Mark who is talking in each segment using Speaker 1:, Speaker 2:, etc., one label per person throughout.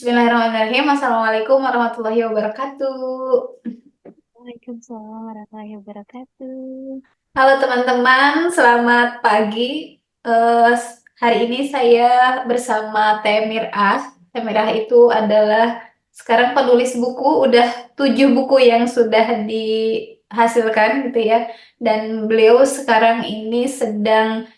Speaker 1: Bismillahirrahmanirrahim. Assalamualaikum warahmatullahi wabarakatuh.
Speaker 2: Waalaikumsalam warahmatullahi wabarakatuh.
Speaker 1: Halo teman-teman, selamat pagi. Hari ini saya bersama Temir Ah. Temir Ah itu adalah sekarang penulis buku, udah 7 buku yang sudah dihasilkan gitu ya. Dan beliau sekarang ini sedang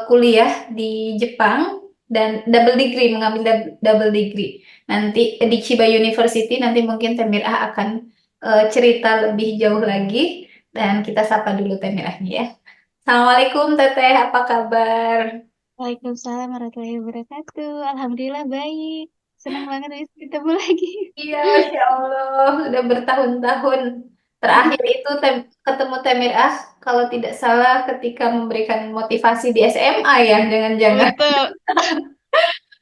Speaker 1: kuliah di Jepang dan double degree, mengambil double degree. Nanti di Chiba University, nanti mungkin Temir Ah akan cerita lebih jauh lagi. Dan kita sapa dulu Teh Mirahnya ya. Assalamualaikum Teteh, apa kabar?
Speaker 2: Waalaikumsalam warahmatullahi wabarakatuh. Alhamdulillah baik. Senang banget bisa ketemu lagi.
Speaker 1: Iya, Masya Allah, udah bertahun-tahun. Terakhir itu ketemu Teh Mirah, kalau tidak salah ketika memberikan motivasi di SMA ya, jangan-jangan.
Speaker 2: Betul.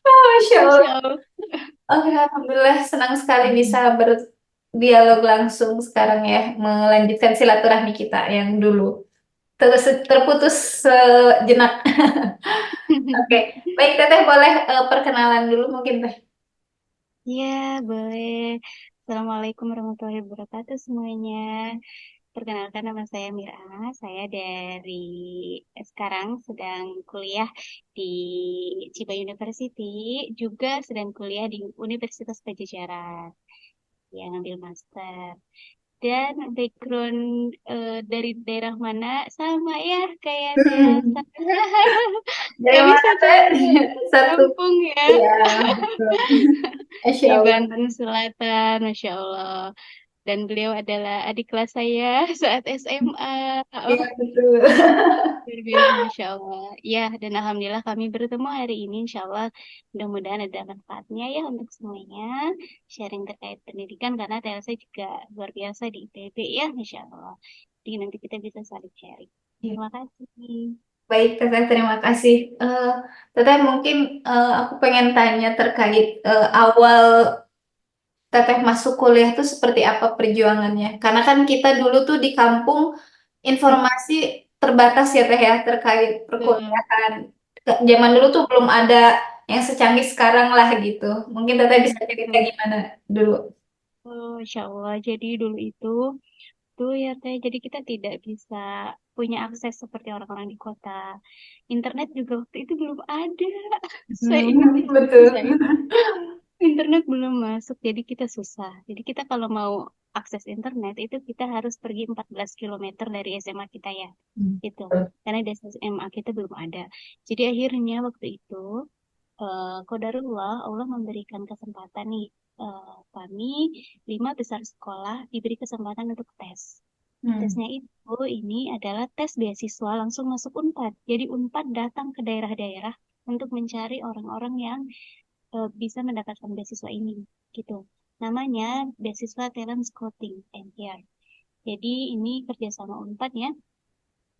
Speaker 1: Masya Allah.
Speaker 2: Masya Allah.
Speaker 1: Oh, Alhamdulillah senang sekali bisa berdialog langsung sekarang ya, melanjutkan silaturahmi kita yang dulu. Terus terputus sejenak. Oke, baik Teteh boleh perkenalan dulu mungkin Teh.
Speaker 2: Ya, boleh. Assalamualaikum warahmatullahi wabarakatuh semuanya. Perkenalkan nama saya Mira. Saya dari sekarang sedang kuliah di Chiba University, juga sedang kuliah di Universitas Pajajaran yang ambil master. Dan background dari daerah mana sama ya kayak saya.
Speaker 1: Hmm. Dari
Speaker 2: Kami
Speaker 1: mana
Speaker 2: satu
Speaker 1: Teh? Satu.
Speaker 2: kampung ya
Speaker 1: Iya, betul. Masya
Speaker 2: di
Speaker 1: Allah.
Speaker 2: Banten Selatan, Masya Allah. Dan beliau adalah adik kelas saya saat SMA. Oh,
Speaker 1: Iya, betul.
Speaker 2: luar biasa, Masya Allah. Ya, dan Alhamdulillah kami bertemu hari ini. Insya Allah, mudah-mudahan ada manfaatnya ya untuk semuanya. Sharing terkait pendidikan, karena saya juga luar biasa di IPB ya, Masya Allah. Jadi nanti kita bisa saling sharing.
Speaker 1: Iya.
Speaker 2: Terima kasih.
Speaker 1: Baik, Teteh, terima kasih. Teteh, mungkin aku pengen tanya terkait awal Teteh masuk kuliah tuh seperti apa perjuangannya? Karena kan kita dulu tuh di kampung informasi terbatas ya Teh ya terkait
Speaker 2: Betul.
Speaker 1: perkuliahan. Zaman dulu tuh belum ada yang secanggih sekarang lah gitu. Mungkin Teteh bisa cerita
Speaker 2: Betul.
Speaker 1: gimana dulu?
Speaker 2: Oh, Insya Allah. Jadi dulu itu tuh ya teh. Jadi kita tidak bisa punya akses seperti orang-orang di kota. Internet juga waktu itu belum ada. Saya ingatnya
Speaker 1: Betul.
Speaker 2: saya internet belum masuk. Jadi kita susah. Jadi kita kalau mau akses internet itu kita harus pergi 14 kilometer dari SMA kita ya. Itu. Karena di SMA kita belum ada. Jadi akhirnya waktu itu qadarullah Allah memberikan kesempatan nih kami 5 besar sekolah diberi kesempatan untuk tes.
Speaker 1: Hmm.
Speaker 2: Tesnya itu ini adalah tes beasiswa langsung masuk Unpad. Jadi Unpad datang ke daerah-daerah untuk mencari orang-orang yang bisa mendapatkan beasiswa ini gitu. Namanya beasiswa talent scouting and here. Jadi ini kerjasama Unpad ya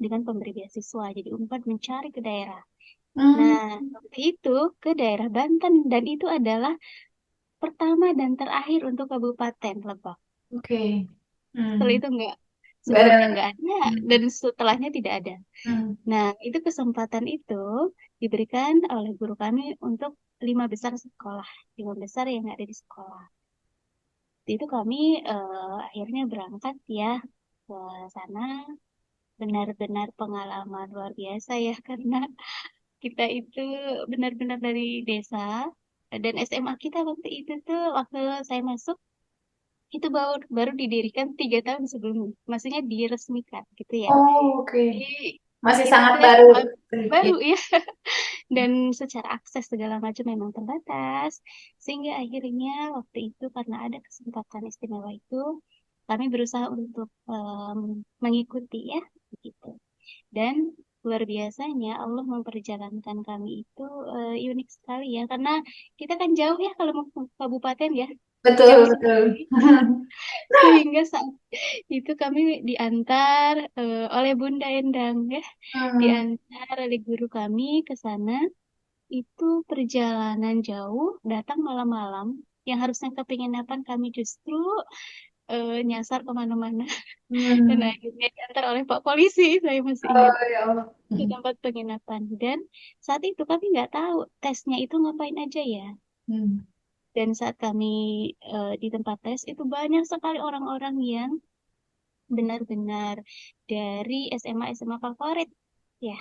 Speaker 2: dengan pemberi beasiswa. Jadi Unpad mencari ke daerah.
Speaker 1: Hmm.
Speaker 2: Nah, waktu itu ke daerah Banten dan itu adalah pertama dan terakhir untuk Kabupaten Lebak.
Speaker 1: Oke.
Speaker 2: Setelah
Speaker 1: Hmm.
Speaker 2: itu enggak,
Speaker 1: Nggak ada.
Speaker 2: sebelumnya enggak ada
Speaker 1: Hmm.
Speaker 2: dan setelahnya tidak ada.
Speaker 1: Hmm.
Speaker 2: Nah, itu kesempatan itu diberikan oleh guru kami untuk 5 besar sekolah, 5 besar yang ada di sekolah. Itu kami akhirnya berangkat ya ke sana, benar-benar pengalaman luar biasa ya karena kita itu benar-benar dari desa dan SMA kita waktu itu tuh waktu saya masuk itu baru baru didirikan 3 tahun sebelumnya, maksudnya diresmikan gitu ya.
Speaker 1: Oh, oke.
Speaker 2: Jadi
Speaker 1: Masih
Speaker 2: itu
Speaker 1: sangat
Speaker 2: tuh
Speaker 1: baru.
Speaker 2: SMA
Speaker 1: Ya.
Speaker 2: baru ya, dan secara akses segala macam memang terbatas, sehingga akhirnya waktu itu karena ada kesempatan istimewa itu kami berusaha untuk mengikuti ya gitu. Dan luar biasanya Allah memperjalankan kami itu unik sekali ya karena kita kan jauh ya kalau mau ke kabupaten ya, jauh
Speaker 1: Betul, betul.
Speaker 2: sekali. Sehingga saat itu kami diantar oleh Bunda Endang ya,
Speaker 1: Hmm.
Speaker 2: diantar oleh guru kami ke sana. Itu perjalanan jauh, datang malam-malam, yang harusnya ke penginapan kami justru nyasar kemana-mana. Dan
Speaker 1: Hmm.
Speaker 2: akhirnya diantar oleh Pak Polisi, saya masih
Speaker 1: Oh,
Speaker 2: ingat,
Speaker 1: ya Allah.
Speaker 2: ke
Speaker 1: Hmm.
Speaker 2: tempat penginapan. Dan saat itu kami nggak tahu tesnya itu ngapain aja ya.
Speaker 1: Hmm.
Speaker 2: Dan saat kami di tempat tes itu banyak sekali orang-orang yang benar-benar dari SMA-SMA favorit. Ya,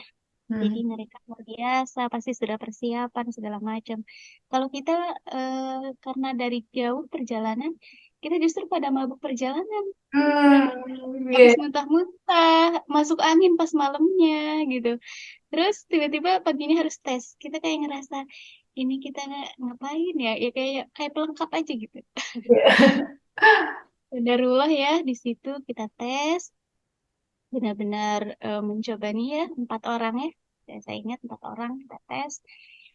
Speaker 2: jadi
Speaker 1: Hmm.
Speaker 2: mereka luar biasa, pasti sudah persiapan segala macam. Kalau kita karena dari jauh perjalanan, kita justru pada mabuk perjalanan,
Speaker 1: Iya.
Speaker 2: habis muntah-muntah, masuk angin pas malamnya gitu. Terus tiba-tiba paginya harus tes. Kita kayak ngerasa ini kita ngapain ya? Ya kayak kayak pelengkap aja gitu. Darulah ya di situ kita tes, benar-benar mencoba nih ya 4 orang ya. Dan saya ingat 4 orang kita tes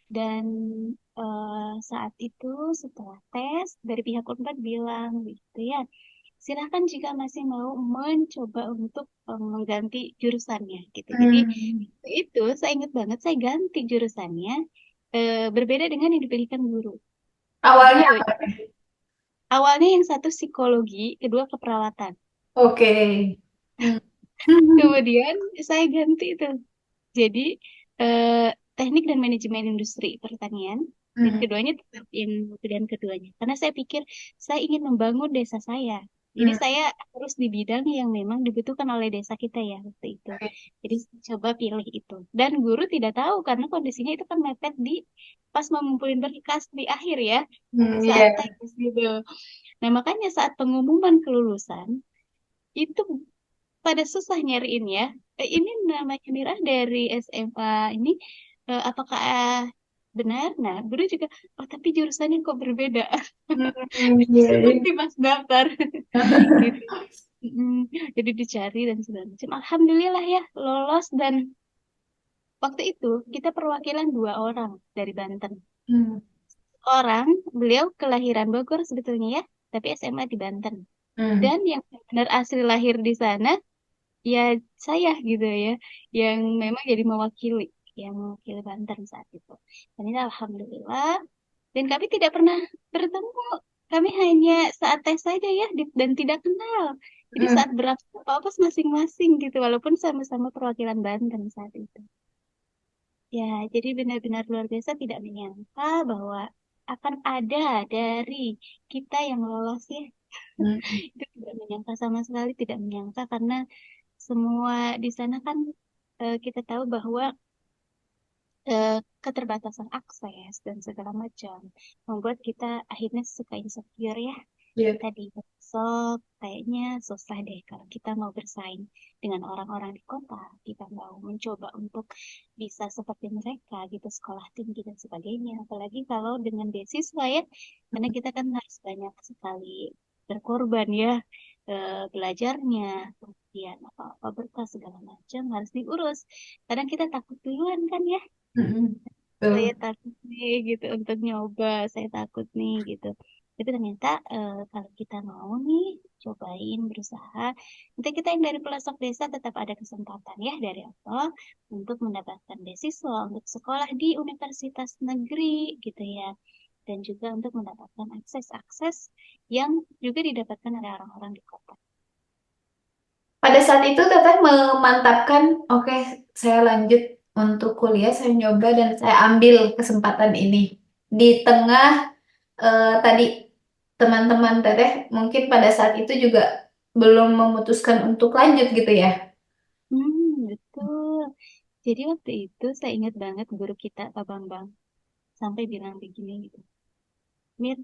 Speaker 2: dan saat itu setelah tes dari pihak Unpad bilang gitu ya, silakan jika masih mau mencoba untuk mengganti jurusannya gitu. Jadi
Speaker 1: Hmm.
Speaker 2: itu saya ingat banget saya ganti jurusannya berbeda dengan yang dipilihkan guru.
Speaker 1: Awalnya
Speaker 2: Gitu.
Speaker 1: apa?
Speaker 2: Awalnya yang satu psikologi, kedua keperawatan.
Speaker 1: Oke. Hmm.
Speaker 2: Kemudian saya ganti itu. Jadi eh, teknik dan manajemen industri pertanian dan
Speaker 1: Hmm.
Speaker 2: keduanya tetap yang pilihan keduanya. Karena saya pikir saya ingin membangun desa saya. Jadi
Speaker 1: Hmm.
Speaker 2: saya harus di bidang yang memang dibutuhkan oleh desa kita ya waktu itu. Jadi saya coba pilih itu. Dan guru tidak tahu karena kondisinya itu kan mepet di pas mau ngumpulin berkas di akhir ya
Speaker 1: Hmm,
Speaker 2: saat
Speaker 1: iya.
Speaker 2: tes gitu. Nah makanya saat pengumuman kelulusan itu pada susah nyariin ya. Ini namanya Mira dari SMA ini apakah benar? Nah, guru juga, oh tapi jurusannya kok berbeda.
Speaker 1: Hmm, iya,
Speaker 2: Seperti
Speaker 1: iya.
Speaker 2: Mas daftar gitu. Mm, jadi dicari dan segala macam. Alhamdulillah ya lolos dan waktu itu kita perwakilan 2 orang dari Banten.
Speaker 1: Hmm.
Speaker 2: Orang beliau kelahiran Bogor sebetulnya ya, tapi SMA di Banten.
Speaker 1: Hmm.
Speaker 2: Dan yang benar asli lahir di sana ya saya gitu ya yang memang jadi mewakili yang mewakili Banten saat itu dan ini alhamdulillah dan kami tidak pernah bertemu kami hanya saat tes saja ya dan tidak kenal jadi
Speaker 1: Hmm.
Speaker 2: saat beraksi apa-apa masing-masing gitu walaupun sama-sama perwakilan Banten saat itu ya jadi benar-benar luar biasa tidak menyangka bahwa akan ada dari kita yang lolos ya
Speaker 1: Hmm.
Speaker 2: itu tidak menyangka sama sekali tidak menyangka karena semua di sana kan kita tahu bahwa eh, keterbatasan akses dan segala macam membuat kita akhirnya suka insecure ya.
Speaker 1: Iya.
Speaker 2: Kita di besok kayaknya susah deh kalau kita mau bersaing dengan orang-orang di kota. Kita mau mencoba untuk bisa seperti mereka gitu sekolah tinggi dan sebagainya. Apalagi kalau dengan beasiswa ya, karena kita kan harus banyak sekali berkorban ya belajarnya, kemudian apa-apa berkas segala macam harus diurus. Kadang kita takut duluan kan ya,
Speaker 1: Hmm.
Speaker 2: saya
Speaker 1: Betul.
Speaker 2: takut nih gitu untuk nyoba, saya takut nih gitu. Tapi ternyata kalau kita mau nih cobain berusaha, nanti kita yang dari pelosok desa tetap ada kesempatan ya dari Allah untuk mendapatkan beasiswa untuk sekolah di universitas negeri gitu ya. Dan juga untuk mendapatkan akses-akses yang juga didapatkan oleh orang-orang di kota.
Speaker 1: Pada saat itu teteh memantapkan, oke, saya lanjut untuk kuliah, saya nyoba dan saya ambil kesempatan ini. Di tengah tadi teman-teman teteh mungkin pada saat itu juga belum memutuskan untuk lanjut gitu ya.
Speaker 2: Betul. Jadi waktu itu saya ingat banget guru kita, Pak Bambang, sampai bilang begini gitu.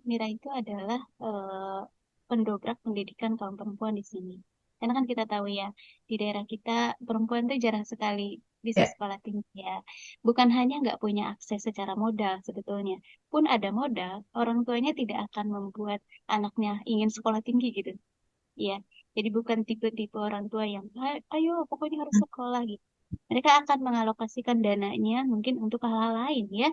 Speaker 2: Mira itu adalah pendobrak pendidikan kaum perempuan di sini. Karena kan kita tahu ya, di daerah kita perempuan tuh jarang sekali bisa
Speaker 1: Ya.
Speaker 2: sekolah tinggi ya. Bukan hanya nggak punya akses secara modal sebetulnya, pun ada modal, orang tuanya tidak akan membuat anaknya ingin sekolah tinggi gitu. Ya, jadi bukan tipe-tipe orang tua yang ayo pokoknya harus sekolah gitu. Mereka akan mengalokasikan dananya mungkin untuk hal-hal lain ya.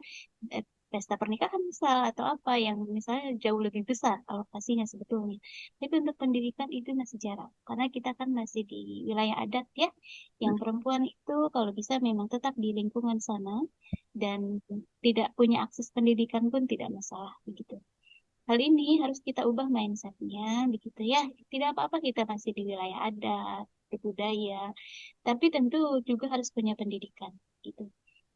Speaker 2: Eh, Pesta pernikahan misal atau apa yang misalnya jauh lebih besar alokasinya sebetulnya. Tapi untuk pendidikan itu masih jarang karena kita kan masih di wilayah adat ya. Yang perempuan itu kalau bisa memang tetap di lingkungan sana dan tidak punya akses pendidikan pun tidak masalah begitu. Hal ini harus kita ubah mindsetnya, begitu ya. Tidak apa-apa kita masih di wilayah adat, budaya, tapi tentu juga harus punya pendidikan, gitu.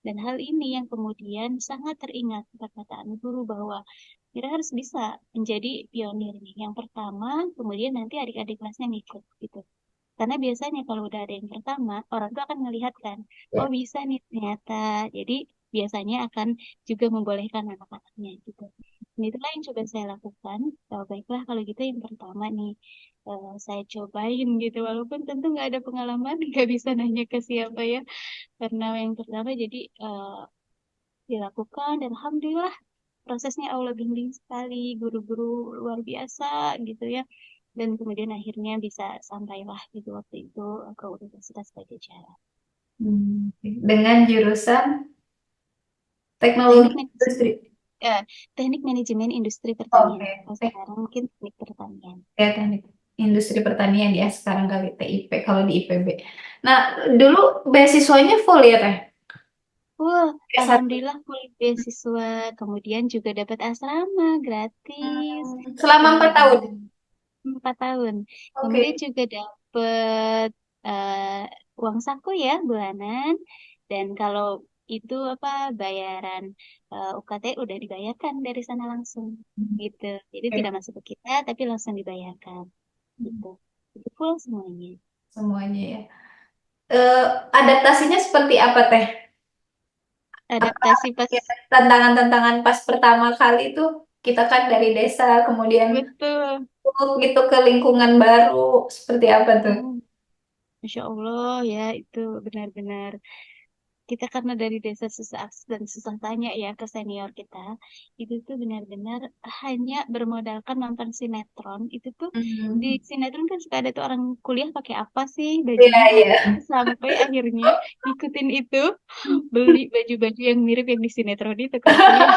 Speaker 2: Dan hal ini yang kemudian sangat teringat perkataan guru bahwa kita harus bisa menjadi pionir nih. Yang pertama, kemudian nanti adik-adik kelasnya ngikut gitu. Karena biasanya kalau udah ada yang pertama, orang tua akan melihat kan, oh bisa nih ternyata. Jadi biasanya akan juga membolehkan anak-anaknya gitu. Dan itulah yang coba saya lakukan. Oh, baiklah kalau gitu yang pertama nih saya cobain gitu. Walaupun tentu nggak ada pengalaman, nggak bisa nanya ke siapa ya. Karena yang pertama jadi dilakukan dan alhamdulillah prosesnya Allah bimbing sekali, guru-guru luar biasa gitu ya. Dan kemudian akhirnya bisa sampailah gitu waktu itu ke Universitas Pajajaran.
Speaker 1: Dengan jurusan teknologi
Speaker 2: Teknik manajemen,
Speaker 1: industri.
Speaker 2: eh, teknik manajemen industri pertanian.
Speaker 1: Oke,
Speaker 2: Kalau sekarang mungkin teknik pertanian.
Speaker 1: ya teknik industri pertanian ya sekarang kali TIP kalau di IPB. Nah, dulu beasiswanya full ya Teh?
Speaker 2: Wah,
Speaker 1: S1.
Speaker 2: alhamdulillah full beasiswa. Kemudian juga dapat asrama gratis.
Speaker 1: Selama 4 tahun.
Speaker 2: Kemudian 4 tahun. Kemudian
Speaker 1: Oke.
Speaker 2: juga dapat uang saku ya bulanan. Dan kalau itu apa bayaran UKT udah dibayarkan dari sana langsung gitu. Jadi
Speaker 1: Oke,
Speaker 2: tidak masuk ke kita tapi langsung dibayarkan gitu. Itu full semuanya.
Speaker 1: semuanya ya. Eh, Adaptasinya seperti apa Teh?
Speaker 2: Adaptasi pas
Speaker 1: Ya, tantangan-tantangan pas pertama kali itu kita kan dari desa kemudian
Speaker 2: betul.
Speaker 1: gitu ke lingkungan baru seperti apa tuh?
Speaker 2: Hmm, Masya Allah ya itu benar-benar kita karena dari desa susah akses dan susah tanya ya ke senior kita itu tuh benar-benar hanya bermodalkan nonton sinetron itu tuh di
Speaker 1: Hmm.
Speaker 2: sinetron kan suka ada tuh orang kuliah pakai apa sih
Speaker 1: Iya,
Speaker 2: bajunya
Speaker 1: iya.
Speaker 2: sampai akhirnya ngikutin itu beli baju-baju yang mirip yang di sinetron itu Kak Tia.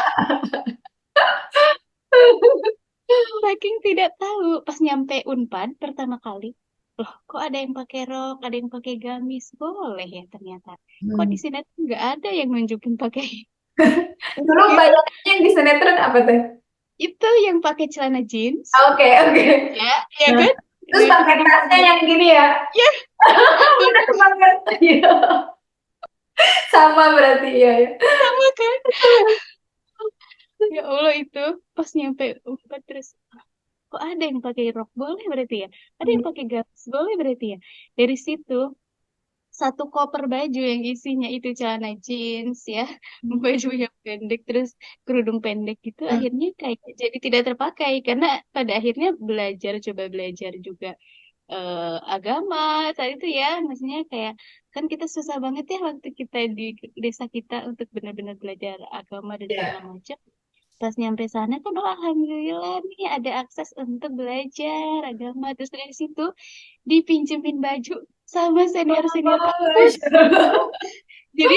Speaker 2: Saking tidak tahu pas nyampe Unpad pertama kali loh kok ada yang pakai rok ada yang pakai gamis boleh ya ternyata kok di
Speaker 1: Hmm.
Speaker 2: sinetron nggak ada yang nunjukin pakai
Speaker 1: Dulu
Speaker 2: gitu.
Speaker 1: bayangannya yang di sinetron apa tuh?
Speaker 2: Itu yang pakai celana jeans,
Speaker 1: Oke, oke.
Speaker 2: ya, ya
Speaker 1: Nah,
Speaker 2: kan?
Speaker 1: terus
Speaker 2: Dengan
Speaker 1: pakai
Speaker 2: kerudung
Speaker 1: tasnya
Speaker 2: pendek.
Speaker 1: yang gini ya.
Speaker 2: Ya,
Speaker 1: Bener
Speaker 2: bener
Speaker 1: banget. Iya. Sama berarti ya, ya.
Speaker 2: sama kan? Ya Allah itu pas nyampe Unpad terus kok ada yang pakai rok boleh berarti ya? Ada yang pakai gamis boleh berarti ya? Dari situ satu koper baju yang isinya itu celana jeans ya, baju yang pendek terus kerudung pendek itu akhirnya kayak jadi tidak terpakai karena pada akhirnya belajar coba belajar juga agama saat itu ya maksudnya kayak kan kita susah banget ya waktu kita di desa kita untuk benar-benar belajar agama dan segala
Speaker 1: Iya.
Speaker 2: macam pas nyampe sana kan oh alhamdulillah nih ada akses untuk belajar agama terus dari situ dipinjemin baju sama senior senior kampus
Speaker 1: Masya Allah.
Speaker 2: jadi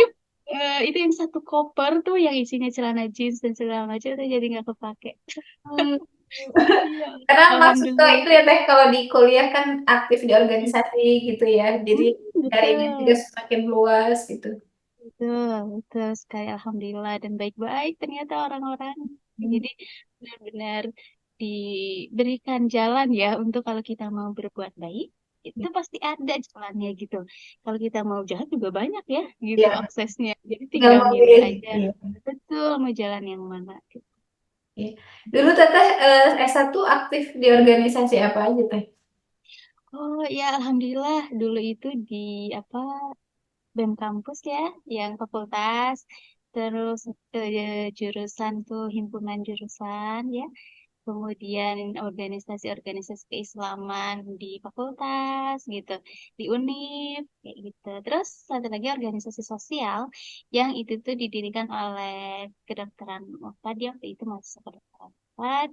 Speaker 2: itu yang satu koper tuh yang isinya celana jeans dan segala macam itu jadi nggak kepake.
Speaker 1: Hmm.
Speaker 2: Iya,
Speaker 1: Karena mahasiswa
Speaker 2: alhamdulillah.
Speaker 1: itu ya Teh kalau di kuliah kan aktif di organisasi gitu ya. Jadi jaringan juga
Speaker 2: Betul.
Speaker 1: semakin luas gitu.
Speaker 2: Betul, betul sekali. Alhamdulillah dan baik-baik ternyata orang-orang.
Speaker 1: Hmm.
Speaker 2: Jadi benar-benar diberikan jalan ya untuk kalau kita mau berbuat baik, itu pasti ada jalannya gitu. Kalau kita mau jahat juga banyak ya gitu
Speaker 1: Ya,
Speaker 2: aksesnya. Jadi
Speaker 1: tinggal
Speaker 2: tinggal milih
Speaker 1: memilih.
Speaker 2: aja.
Speaker 1: Iya.
Speaker 2: Betul mau jalan yang mana gitu.
Speaker 1: Iya. Dulu Teteh S1 aktif di organisasi apa aja Teh?
Speaker 2: Oh ya, alhamdulillah dulu itu di apa BEM kampus ya, yang fakultas, terus jurusan tuh himpunan jurusan ya, kemudian organisasi-organisasi keislaman di fakultas gitu, di UNIF kayak gitu. Terus satu lagi organisasi sosial yang itu tuh didirikan oleh kedokteran Unpad ya, waktu itu masih kedokteran Unpad.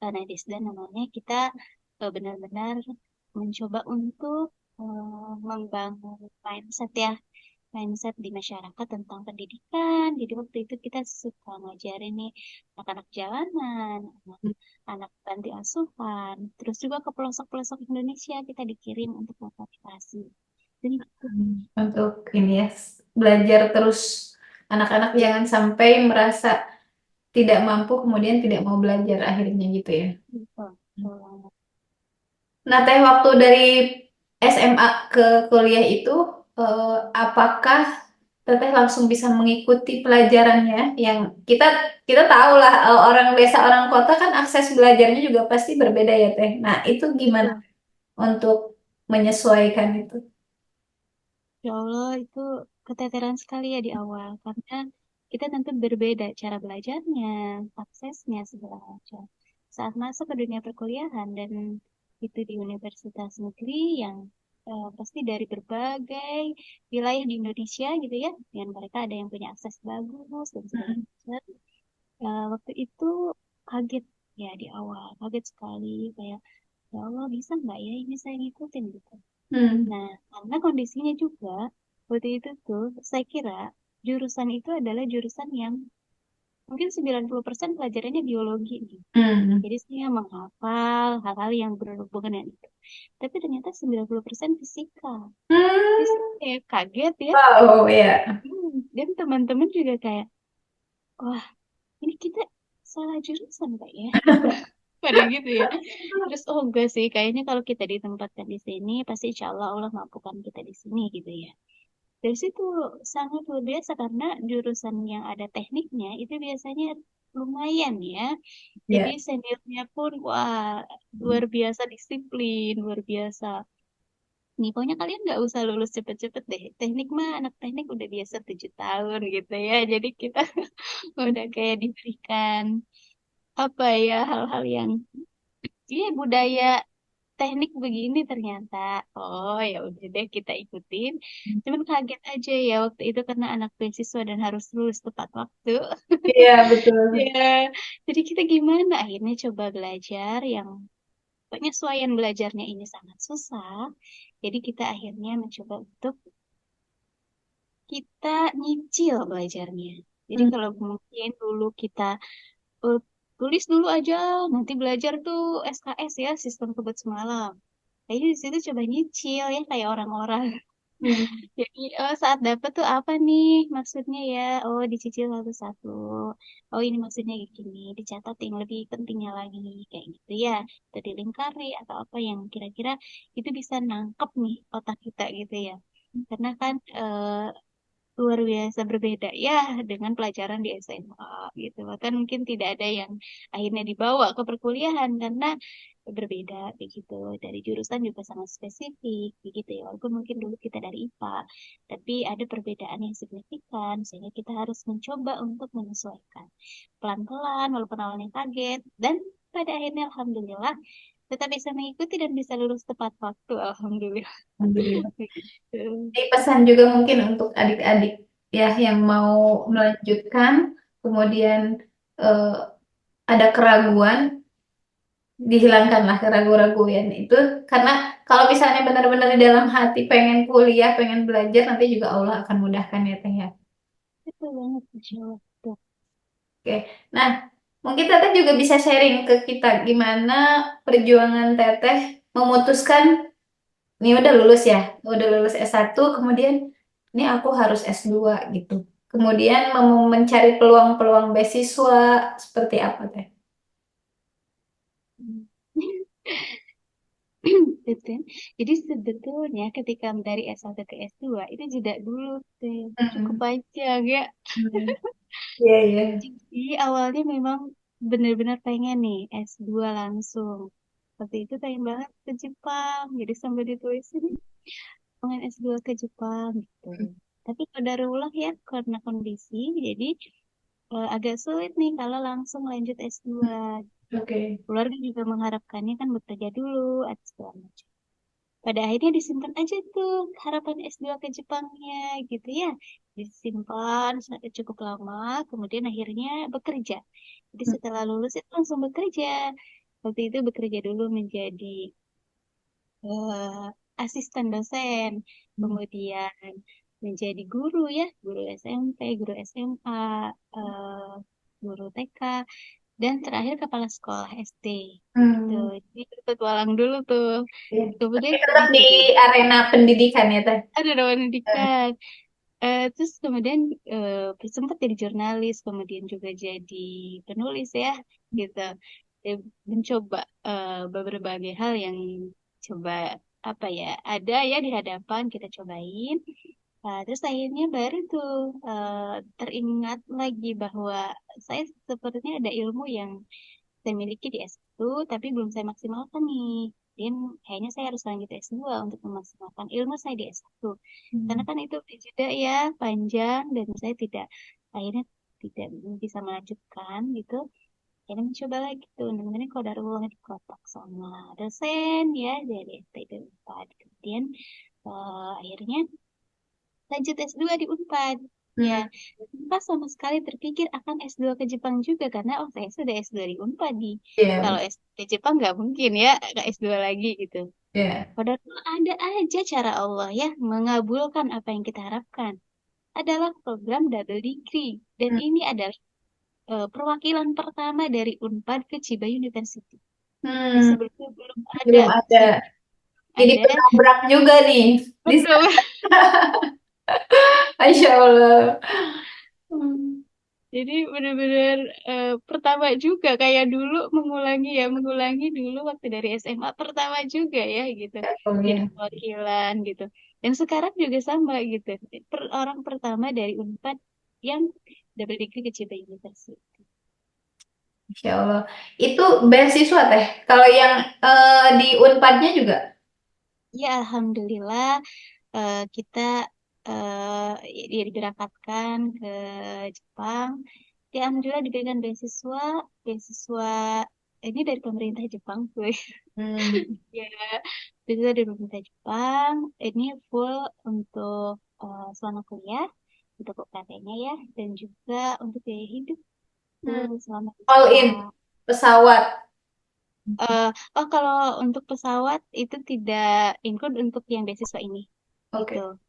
Speaker 2: Nah, di situ namanya kita benar-benar mencoba untuk membangun mindset ya mindset di masyarakat tentang pendidikan. Jadi waktu itu kita suka ngajarin nih anak-anak jalanan, anak panti asuhan, terus juga ke pelosok-pelosok Indonesia kita dikirim untuk motivasi. Jadi gitu.
Speaker 1: Untuk ini ya, belajar terus anak-anak jangan sampai merasa tidak mampu kemudian tidak mau belajar akhirnya gitu ya.
Speaker 2: Gitu. Betul.
Speaker 1: Nah, Teh waktu dari SMA ke kuliah itu apakah Teteh langsung bisa mengikuti pelajarannya yang kita kita tahu lah orang desa orang kota kan akses belajarnya juga pasti berbeda ya Teh. Nah, itu gimana
Speaker 2: Betul.
Speaker 1: untuk menyesuaikan itu?
Speaker 2: Ya Allah, itu keteteran sekali ya di awal, karena kita tentu berbeda cara belajarnya, aksesnya, segala macam. Saat masuk ke dunia perkuliahan dan itu di universitas negeri yang pasti dari berbagai wilayah di Indonesia gitu ya, dan mereka ada yang punya akses bagus dan segala
Speaker 1: Hmm.
Speaker 2: macam. Waktu itu kaget ya di awal, kaget sekali kayak, ya Allah bisa nggak ya ini saya ngikutin gitu.
Speaker 1: Hmm.
Speaker 2: Nah, karena kondisinya juga waktu itu tuh saya kira jurusan itu adalah jurusan yang mungkin 90% pelajarannya biologi nih.
Speaker 1: Hmm.
Speaker 2: Jadi saya menghafal hal-hal yang berhubungan dengan itu. Tapi ternyata 90% fisika. Jadi saya
Speaker 1: Hmm.
Speaker 2: kayak kaget ya.
Speaker 1: Oh ya.
Speaker 2: Dan teman-teman juga kayak, wah ini kita salah jurusan Pak ya gitu. Pada gitu ya. Terus oh enggak sih, kayaknya kalau kita ditempatkan di sini pasti insya Allah Allah mampukan kita di sini gitu ya. Dari situ sangat luar biasa karena jurusan yang ada tekniknya itu biasanya lumayan ya. Jadi
Speaker 1: Ya.
Speaker 2: seniornya pun wah luar biasa disiplin, luar biasa. Nih pokoknya kalian nggak usah lulus cepet-cepet deh. Teknik mah anak teknik udah biasa 7 tahun gitu ya. Jadi kita udah kayak diberikan apa ya hal-hal yang iya budaya teknik begini ternyata. Oh ya udah deh kita ikutin. Cuman kaget aja ya waktu itu karena anak beasiswa dan harus lulus tepat waktu.
Speaker 1: Iya, betul.
Speaker 2: Ya, jadi kita gimana? Akhirnya coba belajar yang penyesuaian belajarnya ini sangat susah. Jadi kita akhirnya mencoba untuk kita nyicil belajarnya. Jadi
Speaker 1: Hmm.
Speaker 2: kalau mungkin dulu kita eh, tulis dulu aja, nanti belajar tuh SKS ya, sistem kebut semalam. Kayaknya di situ coba nyicil ya kayak orang-orang.
Speaker 1: Hmm.
Speaker 2: Jadi saat dapet tuh apa nih maksudnya ya? Oh dicicil satu-satu. Oh ini maksudnya kayak gini. Dicatat yang lebih pentingnya lagi kayak gitu ya. Atau dilingkari atau apa yang kira-kira itu bisa nangkep nih otak kita gitu ya. Karena kan luar biasa berbeda ya dengan pelajaran di SMA gitu. Bahkan mungkin tidak ada yang akhirnya dibawa ke perkuliahan karena berbeda begitu. Dari jurusan juga sangat spesifik begitu ya. Walaupun mungkin dulu kita dari IPA, tapi ada perbedaan yang signifikan sehingga kita harus mencoba untuk menyesuaikan pelan-pelan walaupun awalnya kaget dan pada akhirnya alhamdulillah tetap bisa mengikuti dan bisa lulus tepat waktu alhamdulillah.
Speaker 1: Alhamdulillah.
Speaker 2: Begitu.
Speaker 1: Jadi pesan juga mungkin untuk adik-adik ya yang mau melanjutkan, kemudian eh, ada keraguan, dihilangkanlah keraguan-keraguan itu karena kalau misalnya benar-benar di dalam hati pengen kuliah, pengen belajar, nanti juga Allah akan mudahkan ya Teh ya.
Speaker 2: Betul banget, Masya Allah. Betul.
Speaker 1: Oke, nah mungkin Teteh juga bisa sharing ke kita gimana perjuangan Teteh memutuskan, ini udah lulus ya, udah lulus S1, kemudian ini aku harus S2 gitu. Kemudian mau mencari peluang-peluang beasiswa seperti apa Teh?
Speaker 2: Hmm. Betul. Jadi sebetulnya ketika dari S1 ke S2 itu jeda dulu tuh. Cukup
Speaker 1: Hmm.
Speaker 2: panjang ya.
Speaker 1: Hmm. Iya, iya.
Speaker 2: Jadi awalnya memang benar-benar pengen nih S2 langsung. Waktu itu pengen banget ke Jepang. Jadi sambil ditulis ini pengen S2 ke Jepang gitu. Tapi qadarullah ya karena kondisi jadi agak sulit nih kalau langsung lanjut S2.
Speaker 1: Oke.
Speaker 2: Keluarga juga mengharapkannya kan bekerja dulu, atau segala macam. Pada akhirnya disimpan aja tuh harapan S2 ke Jepangnya gitu ya. Disimpan cukup lama, kemudian akhirnya bekerja. Jadi setelah lulus itu langsung bekerja. Waktu itu bekerja dulu menjadi eh, asisten dosen, kemudian menjadi guru ya, guru SMP, guru SMA, eh, guru TK, dan terakhir kepala sekolah SD gitu.
Speaker 1: Hmm.
Speaker 2: Jadi berpetualang dulu tuh.
Speaker 1: Iya. Tapi
Speaker 2: Kemudian
Speaker 1: tetap di
Speaker 2: jadi
Speaker 1: arena pendidikan ya Teh.
Speaker 2: ada nama
Speaker 1: Eh,
Speaker 2: pendidikan. Terus kemudian sempat jadi jurnalis, kemudian juga jadi penulis ya, gitu. Dan mencoba beberapa hal yang coba apa ya ada ya di hadapan kita cobain. Terus akhirnya baru tuh teringat lagi bahwa saya sepertinya ada ilmu yang saya miliki di S1, tapi belum saya maksimalkan nih. Dan kayaknya saya harus lanjut S2 untuk memaksimalkan ilmu saya di S1. Karena
Speaker 1: Hmm.
Speaker 2: kan itu jeda ya, panjang, dan saya akhirnya tidak bisa melanjutkan gitu. Akhirnya mencoba lagi tuh, namanya kodarullah di kotak sama dosen ya, dari STD 4. Kemudian akhirnya lanjut S2 di Unpad. Ya,
Speaker 1: Hmm.
Speaker 2: tanpa sama sekali terpikir akan S2 ke Jepang juga karena oh saya sudah S2 di Unpad di. Kalau
Speaker 1: Iya,
Speaker 2: S2 ke Jepang nggak mungkin ya ke S2 lagi gitu.
Speaker 1: iya.
Speaker 2: Padahal ada aja cara Allah ya mengabulkan apa yang kita harapkan. Adalah program double degree dan
Speaker 1: Hmm.
Speaker 2: ini adalah perwakilan pertama dari Unpad ke Chiba University. Jadi
Speaker 1: Hmm.
Speaker 2: sebelumnya belum ada
Speaker 1: Belum ada.
Speaker 2: sih
Speaker 1: Jadi
Speaker 2: ada
Speaker 1: penabrak juga nih. Di
Speaker 2: betul.
Speaker 1: Masya Allah.
Speaker 2: Hmm. Jadi benar-benar pertama juga kayak dulu mengulangi dulu waktu dari SMA pertama juga ya gitu.
Speaker 1: Oh
Speaker 2: Jadi
Speaker 1: ya,
Speaker 2: perwakilan gitu. Dan sekarang juga sama gitu. Orang pertama dari Unpad yang double degree ke Ciba University.
Speaker 1: Masya Allah. Itu beasiswa teh. Kalau yang di Unpadnya juga.
Speaker 2: Ya Alhamdulillah kita diberangkatkan ke Jepang. Ya Alhamdulillah diberikan beasiswa ini dari pemerintah Jepang, gue.
Speaker 1: Hmm.
Speaker 2: Ya, beasiswa dari pemerintah Jepang. Ini full untuk selama kuliah, untuk UKT-nya ya, dan juga untuk biaya hidup tuh
Speaker 1: Hmm.
Speaker 2: selama di
Speaker 1: All in
Speaker 2: Jepang.
Speaker 1: pesawat.
Speaker 2: Eh, oh, kalau untuk pesawat itu tidak include untuk yang beasiswa ini,
Speaker 1: Oke.
Speaker 2: gitu.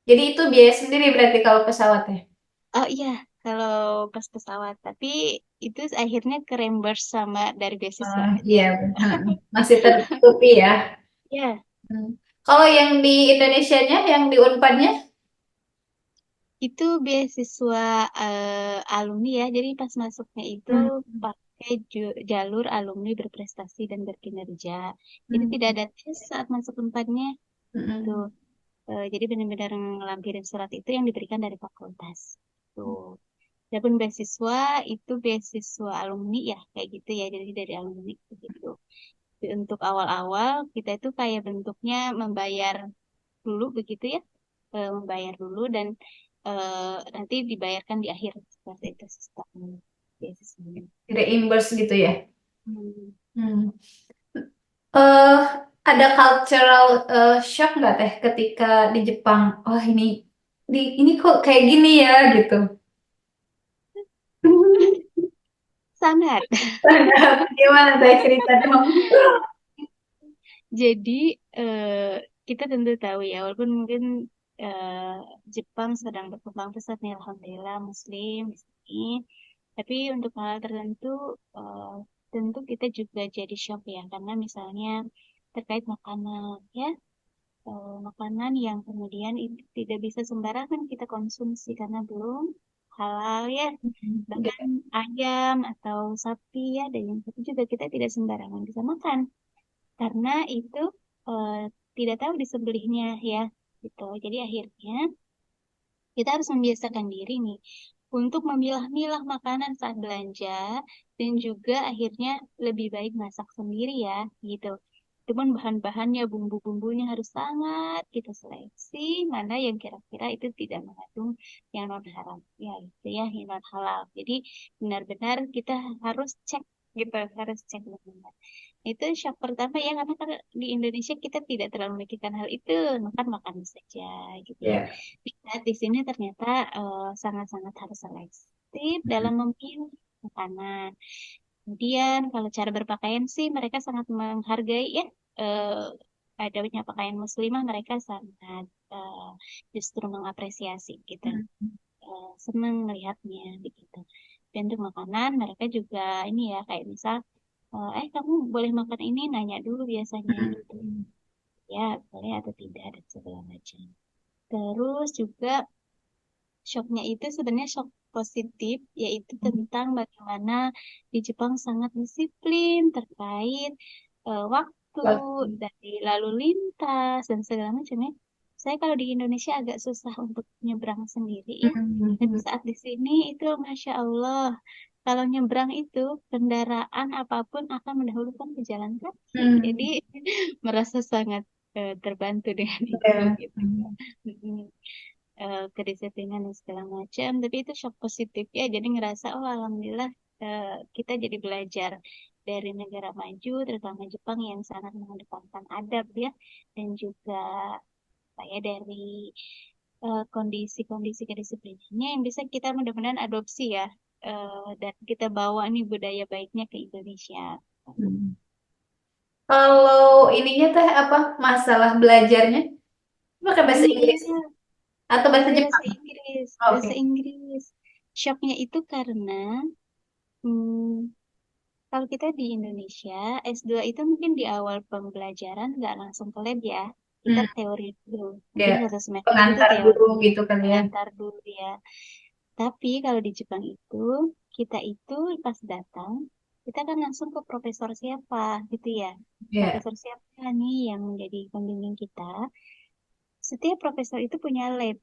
Speaker 1: Jadi itu biaya sendiri berarti kalau pesawatnya.
Speaker 2: Oh iya, kalau pas pesawat, tapi itu akhirnya ke reimburse sama dari beasiswa,
Speaker 1: Iya,
Speaker 2: ya.
Speaker 1: benar. Masih tertutupi ya.
Speaker 2: Ya,
Speaker 1: Hmm. Kalau yang di Indonesianya, yang di Unpadnya?
Speaker 2: itu beasiswa alumni ya. Jadi pas masuknya itu
Speaker 1: Hmm.
Speaker 2: pakai jalur alumni berprestasi dan berkinerja. Jadi tidak
Speaker 1: Hmm.
Speaker 2: ada tes saat masuk tempatnya. Tuh,
Speaker 1: Hmm.
Speaker 2: jadi benar-benar ngelampirin surat itu yang diberikan dari fakultas. Tuh. Adapun beasiswa itu beasiswa alumni ya kayak gitu ya. Jadi dari alumni gitu. Untuk awal-awal kita itu kayak bentuknya membayar dulu begitu ya, membayar dulu dan nanti dibayarkan di akhir seperti itu sistem beasiswanya.
Speaker 1: Reimburse gitu ya.
Speaker 2: Hmm.
Speaker 1: Hmm. eh ada cultural shock nggak teh ketika di Jepang? Wah ini kok kayak gini ya gitu.
Speaker 2: Sangat.
Speaker 1: Gimana teh cerita dong?
Speaker 2: Jadi kita tentu tahu ya, walaupun mungkin eh, Jepang sedang berkembang pesat nih, alhamdulillah Muslim di sini. Tapi untuk hal tertentu, eh, tentu kita juga jadi shock ya, karena misalnya terkait makanan ya, makanan yang kemudian itu tidak bisa sembarangan kita konsumsi karena belum halal ya, bahkan ayam atau sapi ya, dan yang itu juga kita tidak sembarangan bisa makan karena itu eh, tidak tahu disembelihnya ya gitu. Jadi akhirnya kita harus membiasakan diri nih untuk memilah-milah makanan saat belanja dan juga akhirnya lebih baik masak sendiri ya gitu. Cuman bahan-bahannya, bumbu-bumbunya harus sangat kita seleksi mana yang kira-kira itu tidak mengandung yang non haram ya gitu ya, yang non halal. Jadi benar-benar kita harus cek gitu, harus cek benar. Itu shock pertama ya, karena kan di Indonesia kita tidak terlalu memikirkan hal itu, makan makan saja gitu ya.
Speaker 1: Ya.
Speaker 2: Lihat di sini ternyata sangat-sangat harus selektif dalam memilih makanan. Kemudian kalau cara berpakaian sih mereka sangat menghargai ya. eh, adanya pakaian muslimah mereka sangat justru mengapresiasi gitu. Senang melihatnya begitu. Dan untuk makanan mereka juga ini ya kayak misal kamu boleh makan ini nanya dulu biasanya gitu. Ya boleh atau tidak dan segala macam. Terus juga shocknya itu sebenarnya shock positif, yaitu tentang bagaimana di Jepang sangat disiplin terkait waktu dari lalu lintas dan segala macamnya. Saya kalau di Indonesia agak susah untuk nyebrang sendiri ya. Tapi
Speaker 1: Hmm.
Speaker 2: saat di sini itu Masya Allah, kalau nyebrang itu kendaraan apapun akan mendahulukan pejalan kaki. Jadi
Speaker 1: Hmm.
Speaker 2: merasa sangat terbantu dengan itu
Speaker 1: Ya.
Speaker 2: gitu.
Speaker 1: Hmm.
Speaker 2: Mm-mm. Kedisiplinan dan segala macam. Tapi itu shock positif ya. Jadi ngerasa oh alhamdulillah kita jadi belajar dari negara maju, terutama Jepang yang sangat mengedepankan adab ya, dan juga saya dari kondisi-kondisi kedisiplinannya yang bisa kita mudah-mudahan adopsi ya, dan kita bawa nih budaya baiknya ke Indonesia.
Speaker 1: Hmm. Kalau ininya teh apa masalah belajarnya? Pakai bahasa
Speaker 2: Iya,
Speaker 1: Inggris atau bahasa
Speaker 2: pakai bahasa
Speaker 1: Jepang?
Speaker 2: Inggris,
Speaker 1: Oke.
Speaker 2: bahasa Inggris. Shocknya itu karena hmm, kalau kita di Indonesia, S2 itu mungkin di awal pembelajaran nggak langsung ke lab ya. Kita
Speaker 1: Hmm.
Speaker 2: teori dulu.
Speaker 1: Ya,
Speaker 2: Mungkin satu semester itu
Speaker 1: pengantar
Speaker 2: teori,
Speaker 1: dulu gitu kan ya.
Speaker 2: pengantar dulu ya. Tapi kalau di Jepang itu, kita itu pas datang, kita kan langsung ke profesor siapa gitu ya.
Speaker 1: Ya.
Speaker 2: Profesor siapa nih yang menjadi pembimbing kita. Setiap profesor itu punya lab.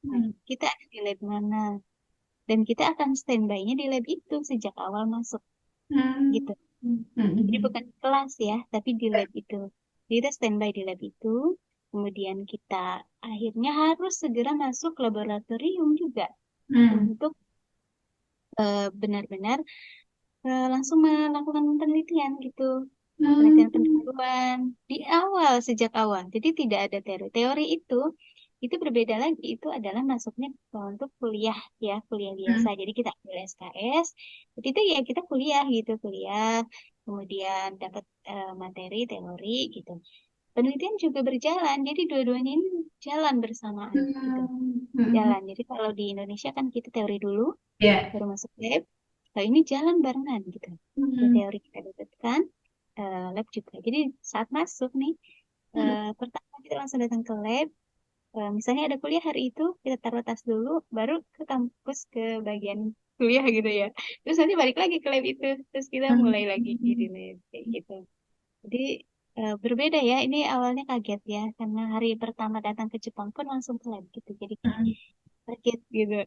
Speaker 2: Nah,
Speaker 1: Hmm.
Speaker 2: kita ada di lab mana. Dan kita akan standby-nya di lab itu sejak awal masuk
Speaker 1: Hmm.
Speaker 2: gitu.
Speaker 1: Hmm.
Speaker 2: Jadi
Speaker 1: Hmm.
Speaker 2: bukan di kelas ya, tapi di lab itu. Jadi kita standby di lab itu. Kemudian kita akhirnya harus segera masuk laboratorium juga
Speaker 1: Hmm.
Speaker 2: untuk benar-benar langsung melakukan penelitian gitu. Penelitian
Speaker 1: Hmm.
Speaker 2: pendahuluan di awal, sejak awal. Jadi tidak ada teori. Teori itu berbeda lagi. Itu adalah masuknya untuk kuliah ya, kuliah
Speaker 1: Hmm.
Speaker 2: biasa. Jadi kita ambil SKS. Jadi itu ya kita kuliah gitu, kuliah. Kemudian dapat materi, teori gitu. Penelitian juga berjalan. Jadi dua-duanya ini jalan bersamaan gitu.
Speaker 1: Hmm. Hmm.
Speaker 2: Jalan. Jadi kalau di Indonesia kan kita teori dulu,
Speaker 1: Ya.
Speaker 2: baru masuk lab. Kalau ini jalan barengan gitu. Jadi
Speaker 1: Hmm.
Speaker 2: teori kita dapatkan, lab juga. Jadi saat masuk nih,
Speaker 1: Hmm.
Speaker 2: pertama kita langsung datang ke lab. Misalnya ada kuliah hari itu, kita taruh tas dulu, baru ke kampus ke bagian kuliah gitu ya. Terus nanti balik lagi ke lab itu, terus kita mulai lagi di
Speaker 1: Hmm.
Speaker 2: lab kayak gitu. Jadi berbeda ya. Ini awalnya kaget ya, karena hari pertama datang ke Jepang pun langsung ke lab gitu. Jadi kayak
Speaker 1: Hmm.
Speaker 2: kaget gitu.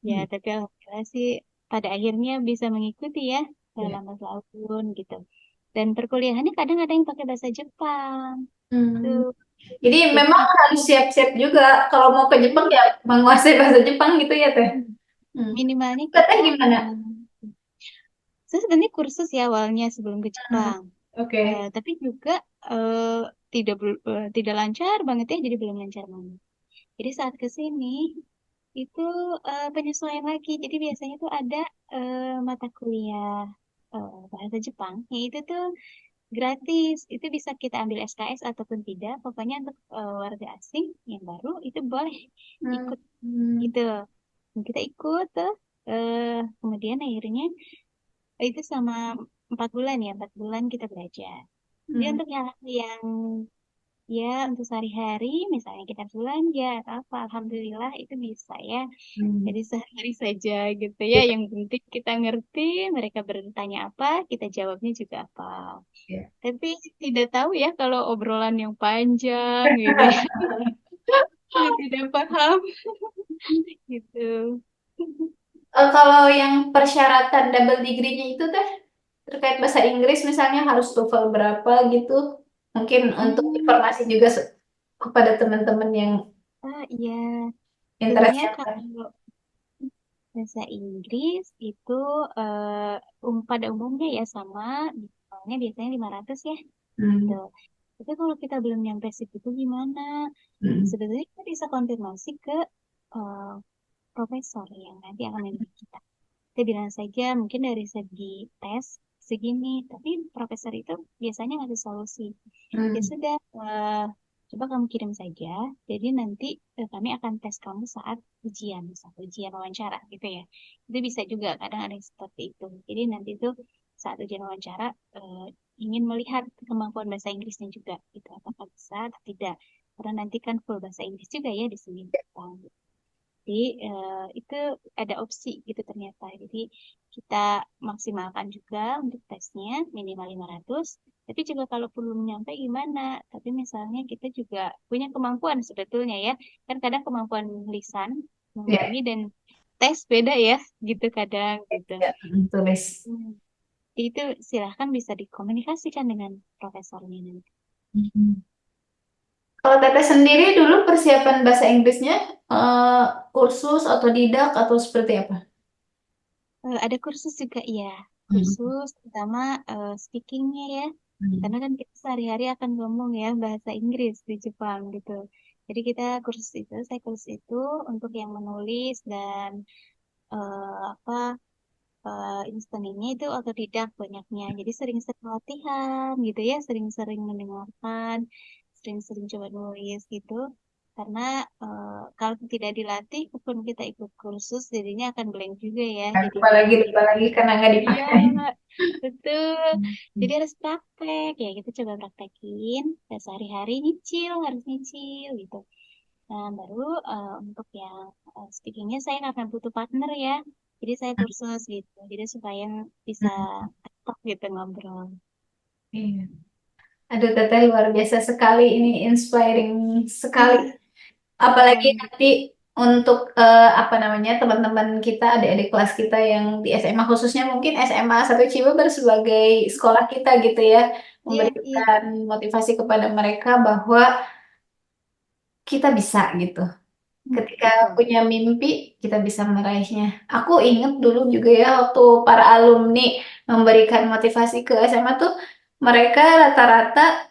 Speaker 2: Ya,
Speaker 1: Hmm.
Speaker 2: tapi alhamdulillah sih pada akhirnya bisa mengikuti ya
Speaker 1: Ya.
Speaker 2: selama tahun gitu. Dan perkuliahannya kadang ada yang pakai bahasa Jepang
Speaker 1: Hmm.
Speaker 2: tuh.
Speaker 1: Jadi
Speaker 2: Jadi
Speaker 1: memang harus siap-siap juga kalau mau ke Jepang ya menguasai bahasa Jepang gitu ya Teh. Hmm.
Speaker 2: minimalnya
Speaker 1: Teteh
Speaker 2: kita
Speaker 1: gimana?
Speaker 2: saya sebenarnya kursus ya awalnya sebelum ke
Speaker 1: Hmm.
Speaker 2: Jepang.
Speaker 1: Oke.
Speaker 2: Tapi juga tidak lancar banget ya, jadi belum lancar banget. Jadi saat ke sini itu penyesuaian lagi. Jadi biasanya tuh ada mata kuliah bahasa Jepang, yaitu tuh gratis. Itu bisa kita ambil SKS ataupun tidak. Pokoknya untuk warga asing yang baru itu boleh
Speaker 1: Hmm.
Speaker 2: ikut
Speaker 1: Hmm.
Speaker 2: gitu. Dan kita ikut tuh. Kemudian akhirnya itu sama 4 bulan ya, 4 bulan kita belajar. Jadi
Speaker 1: Hmm.
Speaker 2: untuk yang ya untuk sehari-hari, misalnya kita belanja atau apa, alhamdulillah itu bisa ya.
Speaker 1: Hmm.
Speaker 2: Jadi sehari saja gitu ya.
Speaker 1: Ya.
Speaker 2: Yang penting kita ngerti, mereka bertanya apa, kita jawabnya juga apa.
Speaker 1: Ya.
Speaker 2: Tapi tidak tahu ya kalau obrolan yang panjang gitu ya. Saya tidak paham gitu.
Speaker 1: Kalau yang persyaratan double degree-nya itu Teh terkait bahasa Inggris misalnya harus TOEFL berapa gitu. Mungkin untuk
Speaker 2: Hmm,
Speaker 1: informasi juga kepada teman-teman yang
Speaker 2: iya.
Speaker 1: interest
Speaker 2: Sebenarnya
Speaker 1: yang
Speaker 2: kalau bahasa Inggris itu pada umumnya ya sama, misalnya biasanya 500 ya. Gitu.
Speaker 1: Hmm.
Speaker 2: Tapi kalau kita belum nyampe situ gimana?
Speaker 1: Hmm.
Speaker 2: Sebetulnya kita bisa konfirmasi ke eh, profesor yang nanti akan membimbing kita. Kita bilang saja mungkin dari segi tes segini, tapi profesor itu biasanya ngasih solusi. Ya
Speaker 1: Hmm.
Speaker 2: sudah, coba kamu kirim saja. Jadi nanti kami akan tes kamu saat ujian, saat ujian wawancara gitu ya. Itu bisa juga kadang ada yang seperti itu. Jadi nanti itu saat ujian wawancara ingin melihat kemampuan bahasa Inggrisnya juga, gitu. Apakah bisa atau tidak? Karena nanti kan full bahasa Inggris juga ya di sini. Jadi itu ada opsi gitu ternyata. Jadi kita maksimalkan juga untuk tesnya minimal 500. Tapi juga kalau belum nyampe gimana? Tapi misalnya kita juga punya kemampuan sebetulnya ya. Kan kadang kemampuan lisan,
Speaker 1: Ya,
Speaker 2: memahami dan tes beda ya, gitu kadang gitu.
Speaker 1: ya, tulis.
Speaker 2: Hmm. Itu silahkan bisa dikomunikasikan dengan profesornya nanti.
Speaker 1: Mhm. Kalau Teteh sendiri dulu persiapan bahasa Inggrisnya eh, kursus atau didak atau seperti apa?
Speaker 2: Ada kursus juga ya,
Speaker 1: Hmm.
Speaker 2: kursus terutama speakingnya ya.
Speaker 1: Hmm.
Speaker 2: Karena kan kita sehari-hari akan ngomong ya bahasa Inggris di Jepang gitu. Jadi kita kursus itu, saya kursus itu untuk yang menulis dan apa instan ini itu otodidak banyaknya. Jadi sering-sering latihan gitu ya, sering-sering mendengarkan, sering-sering coba nulis gitu. Karena kalau tidak dilatih, pun kita ikut kursus, jadinya akan blank juga ya. Jadi
Speaker 1: Lupa lagi karena nggak
Speaker 2: iya,
Speaker 1: dipakai.
Speaker 2: betul. Jadi
Speaker 1: Hmm.
Speaker 2: harus praktek ya, kita coba praktekin. Dan sehari-hari nyicil, harus nyicil gitu. Nah, baru untuk yang speakingnya saya karena butuh partner ya. Jadi saya kursus gitu. Jadi supaya bisa tetap gitu ngobrol.
Speaker 1: Iya. Aduh, Teteh luar biasa sekali ini, inspiring sekali. Apalagi
Speaker 2: Iya,
Speaker 1: nanti untuk apa namanya teman-teman kita, adik-adik kelas kita yang di SMA khususnya mungkin SMA 1 Cibeber sebagai sekolah kita gitu ya,
Speaker 2: iya, iya.
Speaker 1: memberikan motivasi kepada mereka bahwa kita bisa gitu. Ketika
Speaker 2: Betul.
Speaker 1: punya mimpi, kita bisa meraihnya. Aku inget dulu juga ya waktu para alumni memberikan motivasi ke SMA tuh, mereka rata-rata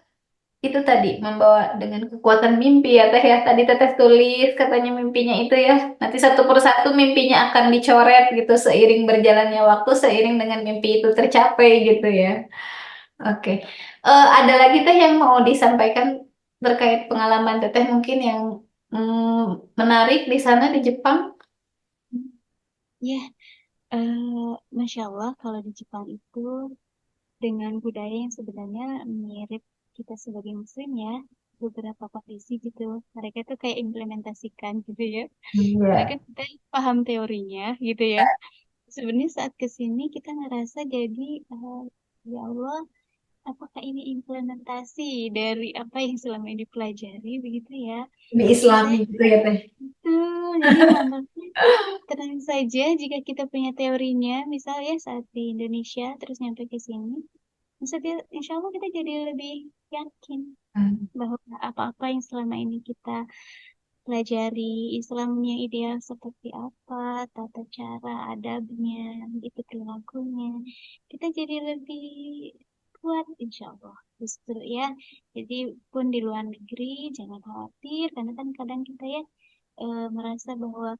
Speaker 1: itu tadi membawa dengan kekuatan mimpi ya Teh ya. Tadi Teteh tulis katanya mimpinya itu ya. Nanti satu persatu mimpinya akan dicoret gitu seiring berjalannya waktu, seiring dengan mimpi itu tercapai gitu ya. Oke. Ada lagi Teh yang mau disampaikan terkait pengalaman Teteh mungkin yang menarik di sana di Jepang?
Speaker 2: Ya, Masya Allah kalau di Jepang itu dengan budaya yang sebenarnya mirip kita sebagai Muslim ya, beberapa kondisi gitu. Mereka tuh kayak implementasikan gitu ya. Karena
Speaker 1: Iya.
Speaker 2: kan kita paham teorinya gitu ya. Sebenarnya saat kesini kita ngerasa jadi ya Allah, apakah ini implementasi dari apa yang selama ini dipelajari begitu ya?
Speaker 1: Di
Speaker 2: Jadi
Speaker 1: Islami
Speaker 2: saya
Speaker 1: gitu ya Teh.
Speaker 2: jadi nganggapnya tenang saja jika kita punya teorinya, misalnya saat di Indonesia terus nyampe ke sini, insya Allah kita jadi lebih yakin
Speaker 1: Hmm.
Speaker 2: bahwa apa-apa yang selama ini kita pelajari Islamnya ideal seperti apa, tata cara, adabnya, itu perilakunya. Kita jadi lebih kuat insya Allah. Justru ya, jadi pun di luar negeri jangan khawatir karena kan kadang kita ya merasa bahwa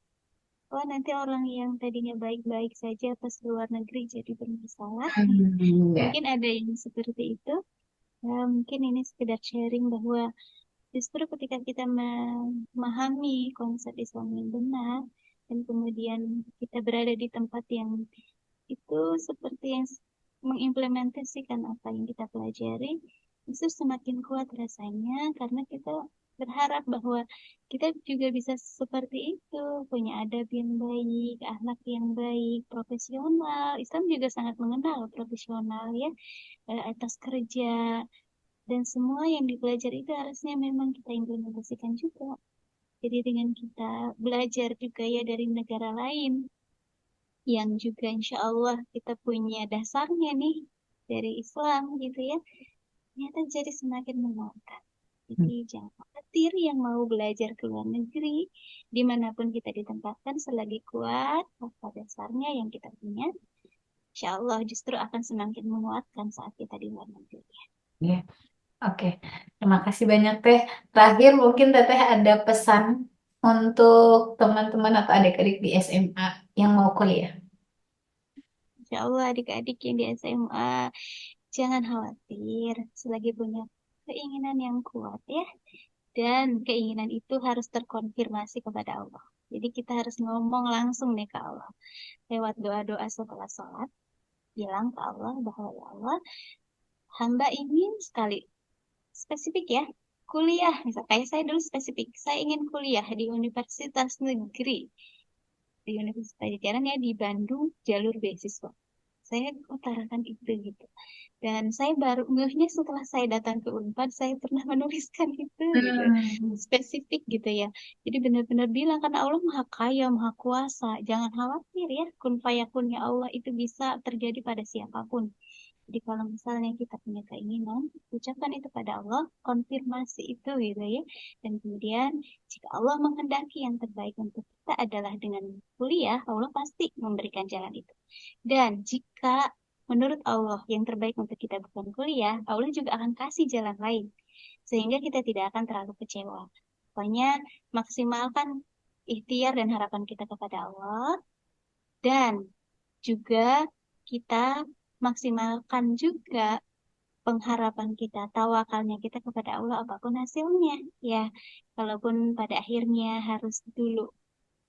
Speaker 2: oh nanti orang yang tadinya baik-baik saja pas luar negeri jadi bermasalah.
Speaker 1: Ya.
Speaker 2: Mungkin ada yang seperti itu. Mungkin ini sekedar sharing bahwa justru ketika kita memahami konsep Islam yang benar, dan kemudian kita berada di tempat yang itu seperti yang mengimplementasikan apa yang kita pelajari, itu semakin kuat rasanya karena kita berharap bahwa kita juga bisa seperti itu, punya adab yang baik, akhlak yang baik, profesional. Islam juga sangat mengenal profesional ya, atas kerja, dan semua yang dipelajari itu harusnya memang kita implementasikan juga. Jadi dengan kita belajar juga ya dari negara lain yang juga insya Allah kita punya dasarnya nih dari Islam gitu ya, ternyata jadi semakin menguatkan. Jadi jangan khawatir yang mau belajar ke luar negeri, dimanapun kita ditempatkan selagi kuat apa dasarnya yang kita punya, insya Allah justru akan semakin menguatkan saat kita di luar negeri.
Speaker 1: Ya. Oke, terima kasih banyak Teh. Terakhir mungkin Teteh ada pesan untuk teman-teman atau adik-adik di SMA yang mau kuliah.
Speaker 2: Insya Allah adik-adik yang di SMA jangan khawatir selagi punya keinginan yang kuat ya. Dan keinginan itu harus terkonfirmasi kepada Allah. Jadi kita harus ngomong langsung nih ke Allah. Lewat doa-doa setelah sholat, bilang ke Allah bahwa ya Allah, hamba ingin sekali, spesifik ya, kuliah. Misal kayak saya dulu spesifik, saya ingin kuliah di universitas negeri. Di Universitas Pajajaran ya di Bandung, jalur beasiswa. saya utarakan itu gitu. Dan saya baru ngehnya setelah saya datang ke Unpad, saya pernah menuliskan itu gitu.
Speaker 1: Hmm.
Speaker 2: Spesifik gitu ya. Jadi benar-benar bilang karena Allah Maha Kaya, Maha Kuasa. Jangan khawatir ya, kun fayakunnya Allah itu bisa terjadi pada siapapun. Jadi kalau misalnya kita punya keinginan, ucapkan itu pada Allah, konfirmasi itu gitu ya. Dan kemudian jika Allah menghendaki yang terbaik untuk kita adalah dengan kuliah, Allah pasti memberikan jalan itu. Dan jika menurut Allah yang terbaik untuk kita bukan kuliah, Allah juga akan kasih jalan lain. Sehingga kita tidak akan terlalu kecewa. Pokoknya maksimalkan ikhtiar dan harapan kita kepada Allah. Dan juga kita maksimalkan juga pengharapan kita, tawakalnya kita kepada Allah apapun hasilnya. Ya, kalaupun pada akhirnya harus dulu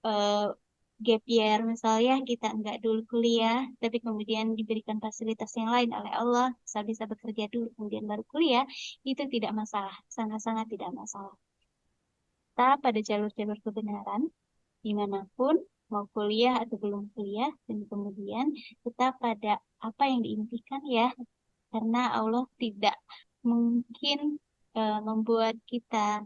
Speaker 2: eh, gap year, misalnya kita nggak dulu kuliah, tapi kemudian diberikan fasilitas yang lain oleh Allah, misal bisa bekerja dulu, kemudian baru kuliah, itu tidak masalah, sangat-sangat tidak masalah. Kita pada jalur-jalur kebenaran, dimanapun, mau kuliah atau belum kuliah, dan kemudian tetap pada apa yang diimpikan ya, karena Allah tidak mungkin membuat kita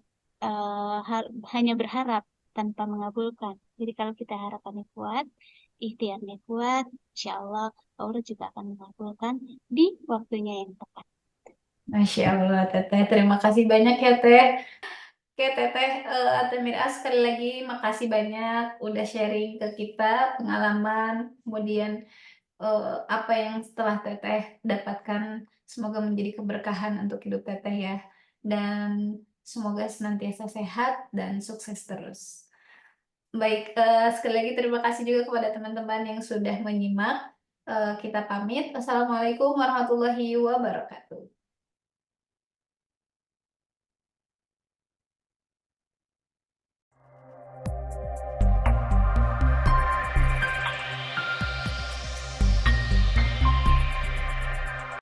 Speaker 2: hanya berharap tanpa mengabulkan. Jadi kalau kita harapannya kuat, ikhtiarnya kuat, insya Allah Allah juga akan mengabulkan di waktunya yang tepat.
Speaker 1: Masya Allah, Teteh. Terima kasih banyak ya, Teh. Oke, Teteh, Teh Mira, sekali lagi makasih banyak udah sharing ke kita pengalaman, kemudian apa yang setelah Teteh dapatkan, semoga menjadi keberkahan untuk hidup Teteh ya. Dan semoga senantiasa sehat dan sukses terus. Baik, sekali lagi terima kasih juga kepada teman-teman yang sudah menyimak. Kita pamit. Wassalamualaikum warahmatullahi wabarakatuh.